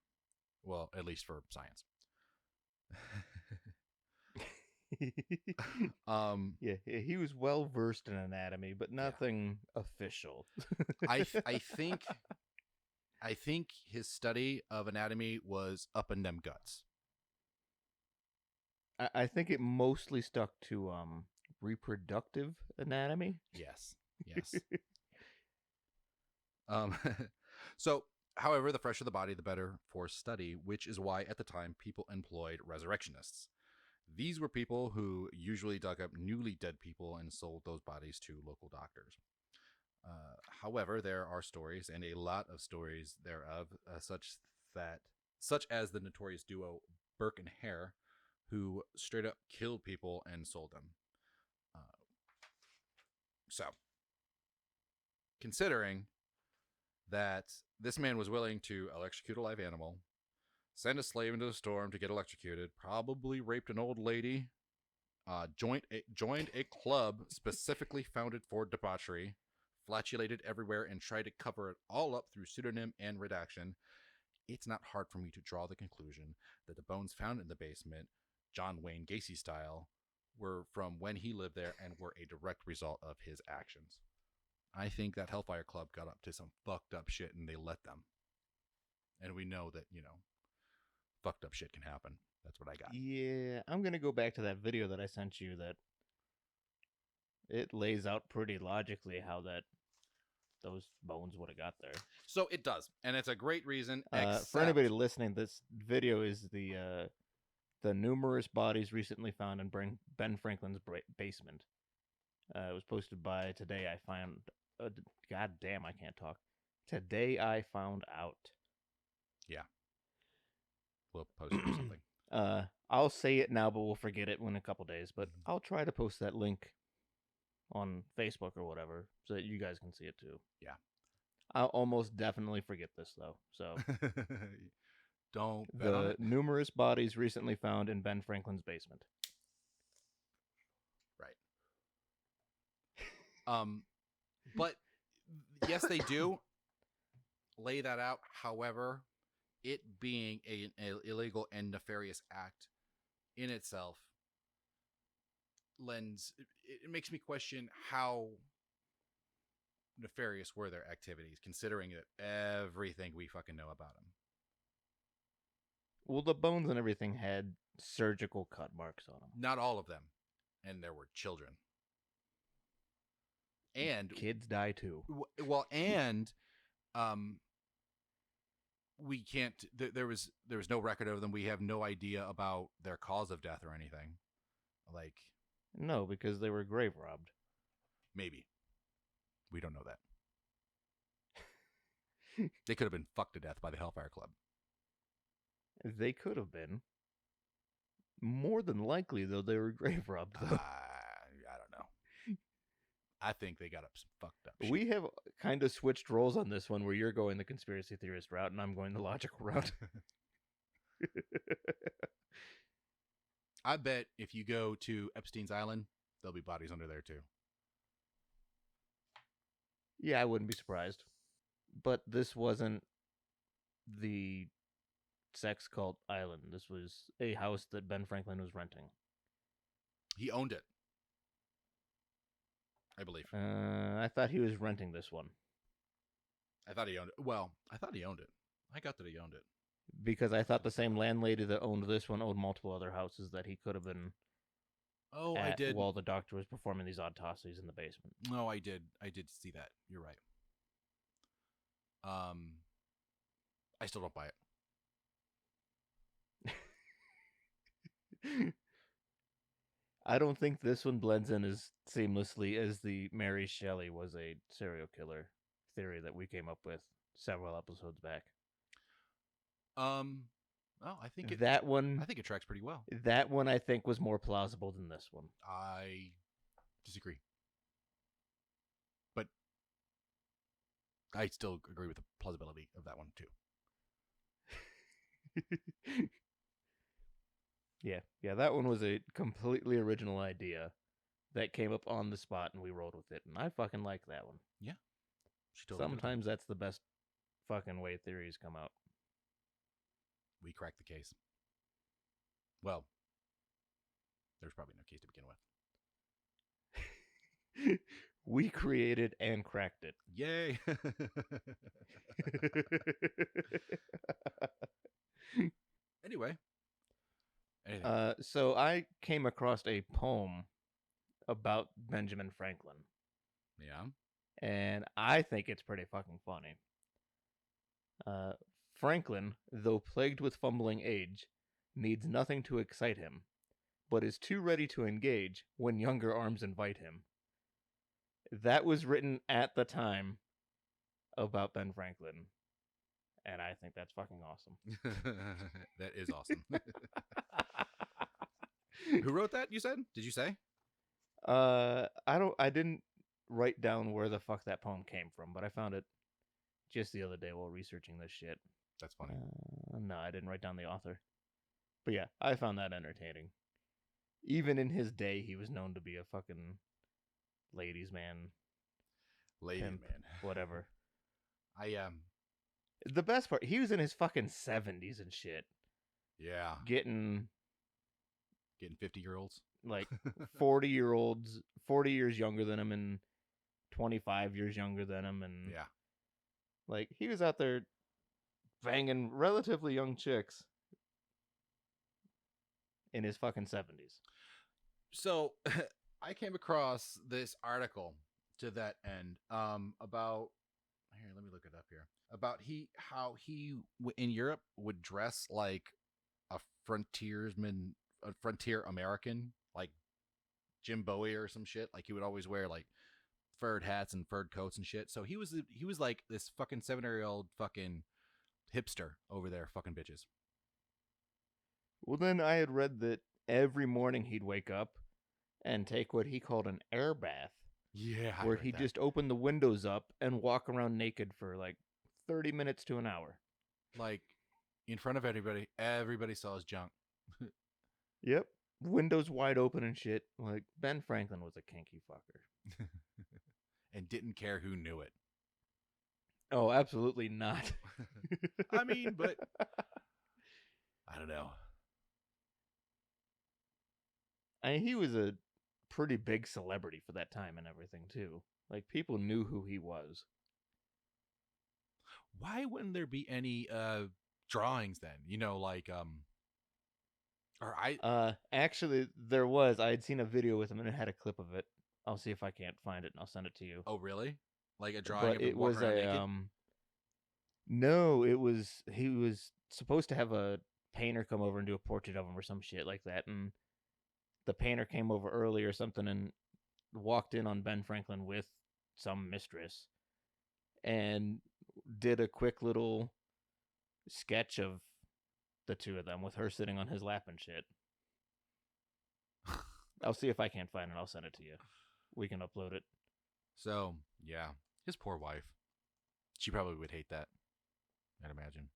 S1: well, at least for science.
S2: Yeah, he was well versed in anatomy, but
S1: Yeah.
S2: nothing official.
S1: I think his study of anatomy was up in them guts.
S2: I think it mostly stuck to reproductive anatomy.
S1: Yes. Yes. um so however, the fresher the body, the better for study, which is why at the time people employed resurrectionists. These were people who usually dug up newly dead people and sold those bodies to local doctors. However, there are stories, and a lot of stories thereof, such as the notorious duo Burke and Hare, who straight up killed people and sold them. So, considering that this man was willing to electrocute a live animal, send a slave into the storm to get electrocuted, probably raped an old lady, joined a club specifically founded for debauchery, flatulated everywhere, and tried to cover it all up through pseudonym and redaction, it's not hard for me to draw the conclusion that the bones found in the basement, John Wayne Gacy style, were from when he lived there and were a direct result of his actions. I think that Hellfire Club got up to some fucked up shit and they let them. And we know that, fucked up shit can happen. That's what I got.
S2: Yeah, I'm gonna go back to that video that I sent you. That it lays out pretty logically how those bones would have got there.
S1: So it does, and it's a great reason.
S2: For anybody listening, this video is the numerous bodies recently found in Ben Franklin's basement. It was posted by Today I Found. God damn, I can't talk. Today I Found Out.
S1: Yeah, we'll post it or something.
S2: I'll say it now, but we'll forget it in a couple days. But I'll try to post that link on Facebook or whatever so that you guys can see it too.
S1: Yeah.
S2: I'll almost definitely forget this though. So
S1: don't bet on it.
S2: Numerous bodies recently found in Ben Franklin's basement.
S1: Right. But yes, they do lay that out. However, it being an illegal and nefarious act in itself it makes me question how nefarious were their activities, considering that everything we fucking know about them.
S2: Well, the bones and everything had surgical cut marks on them.
S1: Not all of them. And there were children. And
S2: kids die too.
S1: Well, and we can't. There was no record of them. We have no idea about their cause of death or anything. Like,
S2: no, because they were grave robbed.
S1: Maybe we don't know that. They could have been fucked to death by the Hellfire Club.
S2: They could have been. More than likely, though, they were grave robbed.
S1: I don't know. I think they got up some fucked up shit.
S2: We have kind of switched roles on this one, where you're going the conspiracy theorist route and I'm going the logical route.
S1: I bet if you go to Epstein's Island, there'll be bodies under there too.
S2: Yeah, I wouldn't be surprised. But this wasn't the sex cult island. This was a house that Ben Franklin was renting.
S1: He owned it, I believe.
S2: I thought he was renting this one.
S1: I thought he owned it. Well, I thought he owned it. I got that he owned it.
S2: Because I thought the same landlady that owned this one owned multiple other houses that he could have been
S1: I did.
S2: While the doctor was performing these autopsies in the basement.
S1: No, I did. I did see that. You're right. I still don't buy it.
S2: I don't think this one blends in as seamlessly as the Mary Shelley was a serial killer theory that we came up with several episodes back.
S1: Well, I think
S2: that one.
S1: I think it tracks pretty well.
S2: That one I think was more plausible than this one.
S1: I disagree, but I still agree with the plausibility of that one too.
S2: Yeah, that one was a completely original idea that came up on the spot and we rolled with it, and I fucking like that one.
S1: Yeah. Totally
S2: Sometimes that's the best fucking way theories come out.
S1: We cracked the case. Well, there's probably no case to begin with.
S2: We created and cracked it.
S1: Yay! Anyway.
S2: So I came across a poem about Benjamin Franklin.
S1: Yeah.
S2: And I think it's pretty fucking funny. Franklin, though plagued with fumbling age, needs nothing to excite him, but is too ready to engage when younger arms invite him. That was written at the time about Ben Franklin, and I think that's fucking awesome.
S1: That is awesome. Who wrote that, you said? Did you say?
S2: I didn't write down where the fuck that poem came from, but I found it just the other day while researching this shit.
S1: That's funny.
S2: No, I didn't write down the author. But yeah, I found that entertaining. Even in his day, he was known to be a fucking ladies' man.
S1: Lady
S2: pimp,
S1: man.
S2: Whatever.
S1: The
S2: best part, he was in his fucking 70s and shit.
S1: Yeah.
S2: Getting
S1: 50-year-olds.
S2: Like 40-year-olds, 40 years younger than him and 25 years younger than him. And
S1: yeah.
S2: Like, he was out there banging relatively young chicks in his fucking 70s.
S1: So I came across this article to that end about here. Let me look it up here about how he in Europe would dress like a frontiersman, a frontier American, like Jim Bowie or some shit. Like he would always wear like furred hats and furred coats and shit. So he was like this fucking 7-year-old fucking hipster over there, fucking bitches.
S2: Well, then I had read that every morning he'd wake up and take what he called an air bath,
S1: Yeah, I
S2: where
S1: read
S2: he'd
S1: that.
S2: just open the windows up and walk around naked for like 30 minutes to an hour.
S1: Like in front of everybody, everybody saw his junk.
S2: Yep. Windows wide open and shit. Like, Ben Franklin was a kinky fucker.
S1: And didn't care who knew it.
S2: Oh, absolutely not.
S1: I mean, but I don't know.
S2: I mean, he was a pretty big celebrity for that time and everything, too. Like, people knew who he was.
S1: Why wouldn't there be any drawings then? You know, like or
S2: Actually, there was. I had seen a video with him and it had a clip of it. I'll see if I can't find it and I'll send it to you.
S1: oh really? Like a drawing
S2: But
S1: of him
S2: it
S1: walking
S2: was
S1: around
S2: a,
S1: naked?
S2: no, it was, he was supposed to have a painter come over and do a portrait of him or some shit like that. And the painter came over early or something and walked in on Ben Franklin with some mistress and did a quick little sketch of the two of them with her sitting on his lap and shit. I'll see if I can't find it. I'll send it to you. We can upload it.
S1: So yeah, his poor wife. She probably would hate that. I'd imagine.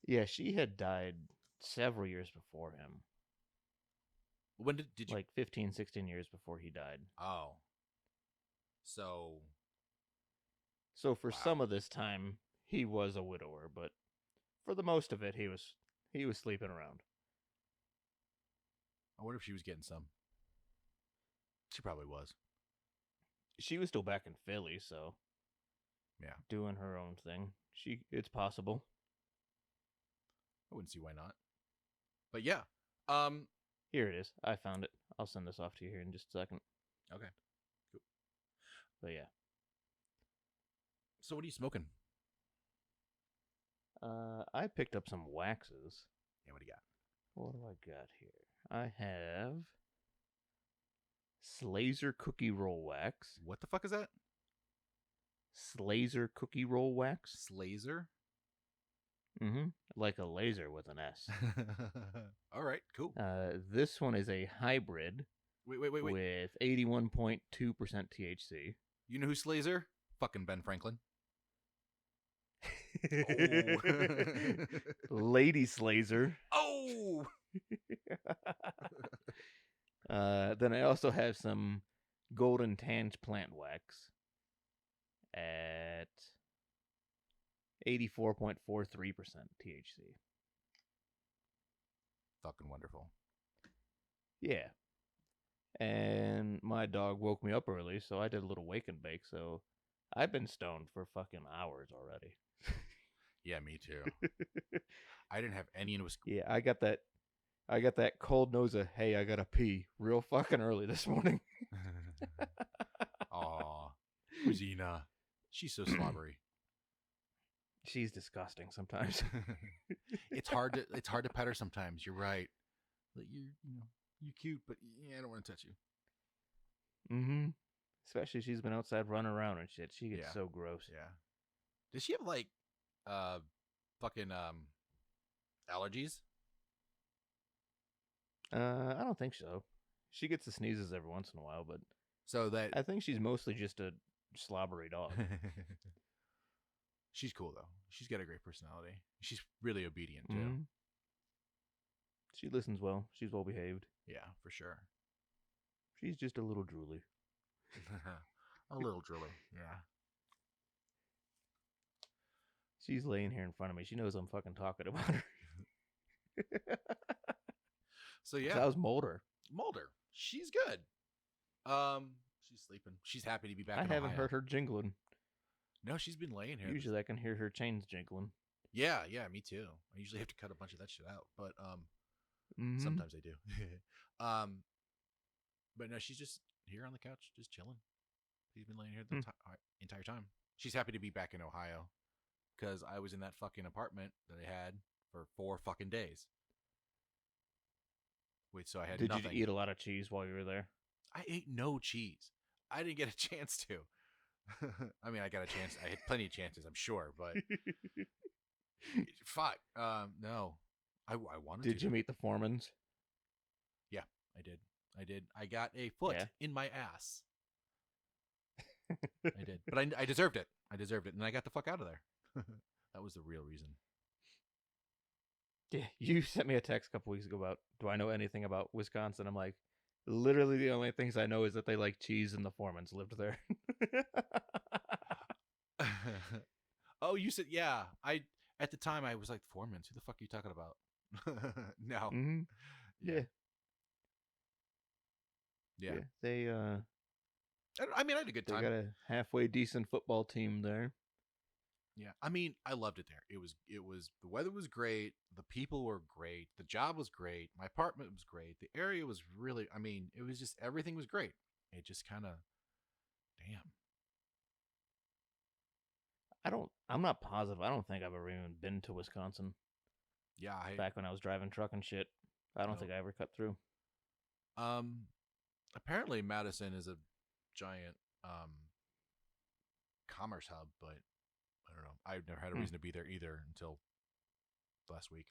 S2: Yeah, she had died several years before him.
S1: When did you?
S2: Like 15, 16 years before he died.
S1: Oh, so
S2: So for
S1: wow.
S2: some of this time, he was a widower, but for the most of it, he was sleeping around.
S1: I wonder if she was getting some. She probably was.
S2: She was still back in Philly, so
S1: Yeah,
S2: doing her own thing. It's possible.
S1: I wouldn't see why not. But yeah,
S2: Here it is. I found it. I'll send this off to you here in just a second.
S1: okay, cool.
S2: But yeah.
S1: So what are you smoking?
S2: I picked up some waxes.
S1: Yeah, what do you got?
S2: What do I got here? I have Slazer cookie roll wax.
S1: What the fuck is that?
S2: Slazer cookie roll wax.
S1: Slazer?
S2: Mm-hmm. Like a laser with an S.
S1: All right, cool.
S2: This one is a hybrid.
S1: Wait.
S2: With 81.2% THC.
S1: You know who's Slazer? Fucking Ben Franklin.
S2: Lady Slazer.
S1: Oh!
S2: Then I also have some golden tanned plant wax at 84.43% THC.
S1: Fucking wonderful.
S2: Yeah. And my dog woke me up early, so I did a little wake and bake, so I've been stoned for fucking hours already.
S1: Yeah, me too. I didn't have any in Wisconsin.
S2: Yeah, I got that cold nose of, hey, I gotta pee real fucking early this morning.
S1: Aw. Rosina. She's so slobbery.
S2: She's disgusting sometimes.
S1: It's hard to pet her sometimes. You're right. Like you're cute, but yeah, I don't want to touch you.
S2: Mm-hmm. Especially she's been outside running around and shit. She gets so gross.
S1: Yeah. Does she have like fucking allergies?
S2: I don't think so. She gets the sneezes every once in a while, but
S1: So that
S2: I think she's mostly just a slobbery dog.
S1: She's cool though. She's got a great personality. She's really obedient too.
S2: Mm-hmm. She listens well. She's well behaved.
S1: Yeah, for sure.
S2: She's just a little drooly.
S1: A little drooly. Yeah.
S2: She's laying here in front of me. She knows I'm fucking talking about her.
S1: So yeah,
S2: That was Mulder.
S1: She's good. She's sleeping. She's happy to be back.
S2: I
S1: in
S2: haven't
S1: Ohio.
S2: heard her jingling.
S1: No, she's been laying here.
S2: Usually I can hear her chains jingling.
S1: Yeah, me too. I usually have to cut a bunch of that shit out, but sometimes I do. um, but no, she's just here on the couch, just chilling. She's been laying here the entire time. She's happy to be back in Ohio because I was in that fucking apartment that I had for 4 fucking days. Wait, so I had nothing.
S2: Did you eat a lot of cheese while you were there?
S1: I ate no cheese. I didn't get a chance to. I mean, I got a chance. I had plenty of chances, I'm sure, but fuck. No, I wanted to.
S2: Did you meet the Foremans?
S1: Yeah, I did. I got a foot in my ass. I did, but I deserved it. And I got the fuck out of there. That was the real reason.
S2: Yeah, you sent me a text a couple weeks ago about, do I know anything about Wisconsin? I'm like, literally the only things I know is that they like cheese and the Foremans lived there.
S1: Oh, you said, yeah. At the time I was like, Foremans, who the fuck are you talking about? No.
S2: Mm-hmm. Yeah. They
S1: I mean, I had a good time.
S2: They got a halfway decent football team there.
S1: Yeah, I mean, I loved it there. It was the weather was great, the people were great, the job was great, my apartment was great, the area was really, I mean, it was just, everything was great. It just kind of, damn.
S2: I'm not positive. I don't think I've ever even been to Wisconsin.
S1: Yeah,
S2: back when I was driving truck and shit, I don't think I ever cut through.
S1: Apparently Madison is a giant commerce hub, but I don't know. I've never had a reason to be there either until last week.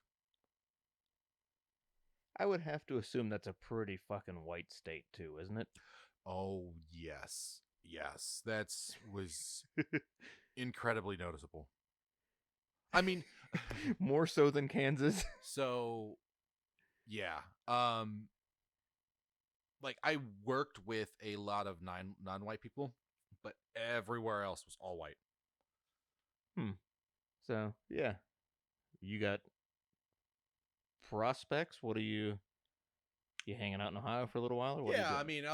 S2: I would have to assume that's a pretty fucking white state too, isn't it?
S1: Oh, yes. That was incredibly noticeable. I mean,
S2: more so than Kansas.
S1: So, yeah. Like, I worked with a lot of non-white people, but everywhere else was all white.
S2: So, yeah. You got prospects? What are you hanging out in Ohio for a little while? Or what
S1: I mean,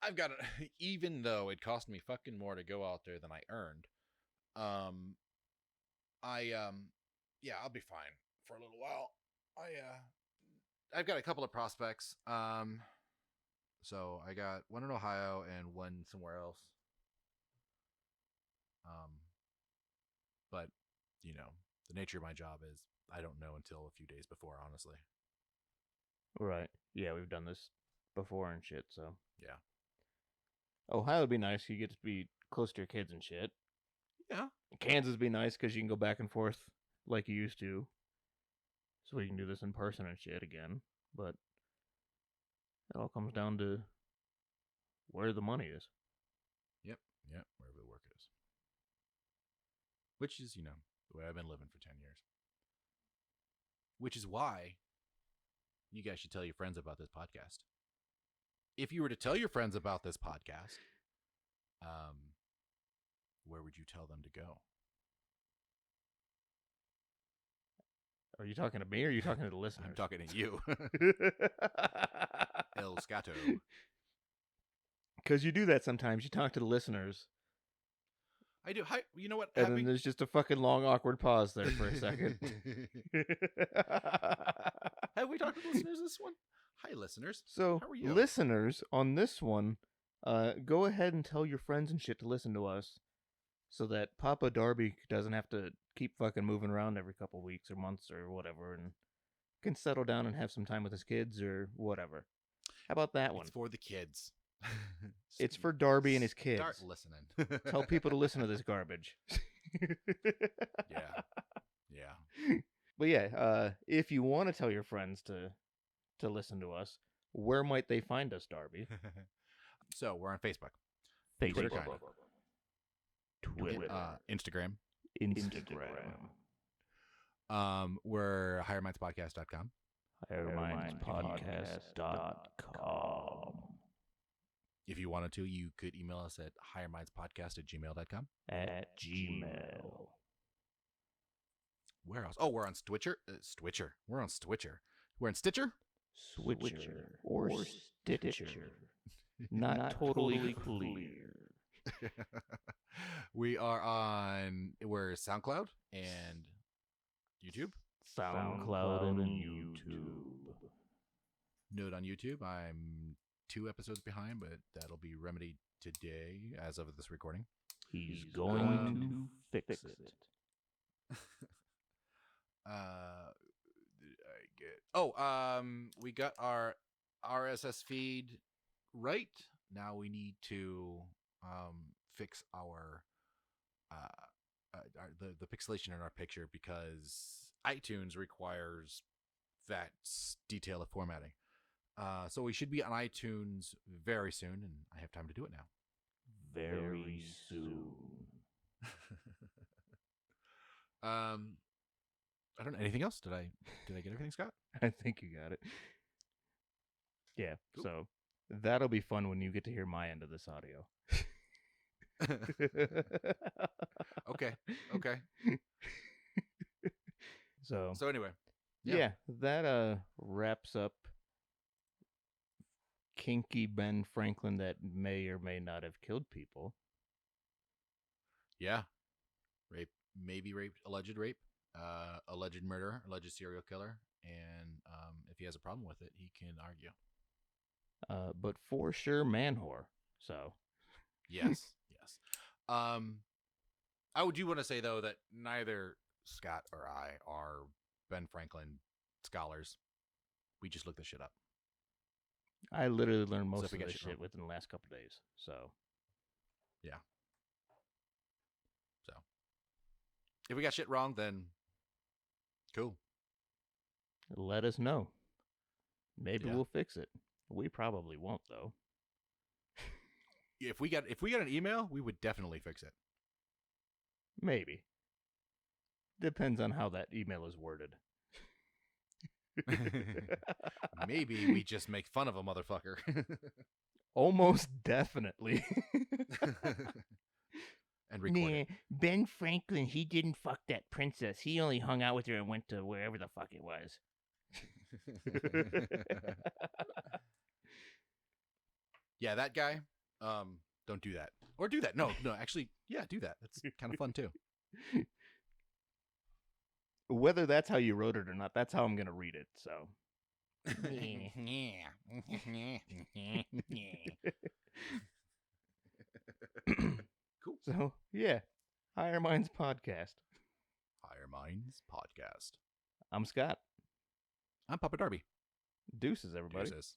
S1: I've got even though it cost me fucking more to go out there than I earned, I'll be fine for a little while. I've got a couple of prospects. So I got one in Ohio and one somewhere else. But you know, the nature of my job is I don't know until a few days before, honestly.
S2: Right. Yeah, we've done this before and shit, so.
S1: Yeah.
S2: Ohio would be nice. You get to be close to your kids and shit.
S1: Yeah.
S2: Kansas would be nice because you can go back and forth like you used to. So we can do this in person and shit again. But it all comes down to where the money is.
S1: Yep, wherever the work is. Which is, the way I've been living for 10 years. Which is why you guys should tell your friends about this podcast. If you were to tell your friends about this podcast, where would you tell them to go?
S2: Are you talking to me or are you talking to the listeners?
S1: I'm talking to you. El Scato.
S2: Because you do that sometimes. You talk to the listeners.
S1: I do. Hi, you know what?
S2: And then there's just a fucking long, awkward pause there for a second.
S1: Have we talked to listeners this one? Hi, listeners.
S2: So,
S1: how are you?
S2: Listeners, on this one, go ahead and tell your friends and shit to listen to us so that Papa Darby doesn't have to keep fucking moving around every couple weeks or months or whatever and can settle down and have some time with his kids or whatever. How about that one?
S1: It's for the kids.
S2: It's for Darby and his kids.
S1: Start listening.
S2: Tell people to listen to this garbage.
S1: Yeah.
S2: But yeah, if you want to tell your friends to listen to us, where might they find us, Darby?
S1: So we're on Facebook.
S2: Twitter,
S1: Instagram. We're highermindspodcast.com.
S2: highermindspodcast.com.
S1: If you wanted to, you could email us at highermindspodcast@gmail.com.
S2: At Gmail.
S1: Where else? Oh, we're on Stitcher. We're on Stitcher. We're in Stitcher?
S2: Switcher or Stitcher. Not totally clear.
S1: We're SoundCloud and YouTube.
S2: SoundCloud and YouTube.
S1: Note on YouTube, I'm 2 episodes behind, but that'll be remedied today as of this recording.
S2: He's going to fix it.
S1: We got our RSS feed right. Now we need to fix our the pixelation in our picture, because iTunes requires that detail of formatting. So we should be on iTunes very soon, and I have time to do it now.
S2: Very soon.
S1: I don't know. Anything else? Did I get everything, Scott?
S2: I think you got it. Yeah,
S1: Cool.
S2: So that'll be fun when you get to hear my end of this audio.
S1: Okay.
S2: So
S1: anyway.
S2: Yeah, that wraps up Kinky Ben Franklin that may or may not have killed people.
S1: Yeah. Maybe alleged rape, alleged murder, alleged serial killer, and if he has a problem with it, he can argue.
S2: But for sure, man whore. So
S1: yes. I do want to say, though, that neither Scott or I are Ben Franklin scholars. We just looked this shit up.
S2: I literally learned most
S1: if we
S2: of
S1: get
S2: this
S1: shit
S2: shit
S1: wrong.
S2: within the last couple days. So
S1: Yeah. So if we got shit wrong, then cool.
S2: Let us know. Maybe
S1: Yeah.
S2: we'll fix it. We probably won't, though.
S1: If we got an email, we would definitely fix it.
S2: Maybe. Depends on how that email is worded.
S1: Maybe we just make fun of a motherfucker.
S2: Almost definitely.
S1: And record it.
S2: Ben Franklin, he didn't fuck that princess. He only hung out with her and went to wherever the fuck it was.
S1: Yeah, that guy. Don't do that. Or do that. No, actually, yeah, do that. That's kind of fun too.
S2: Whether that's how you wrote it or not, that's how I'm going to read it, so.
S1: Cool.
S2: So, yeah. Higher Minds Podcast.
S1: Higher Minds Podcast.
S2: I'm Scott.
S1: I'm Papa Darby.
S2: Deuces, everybody.
S1: Deuces.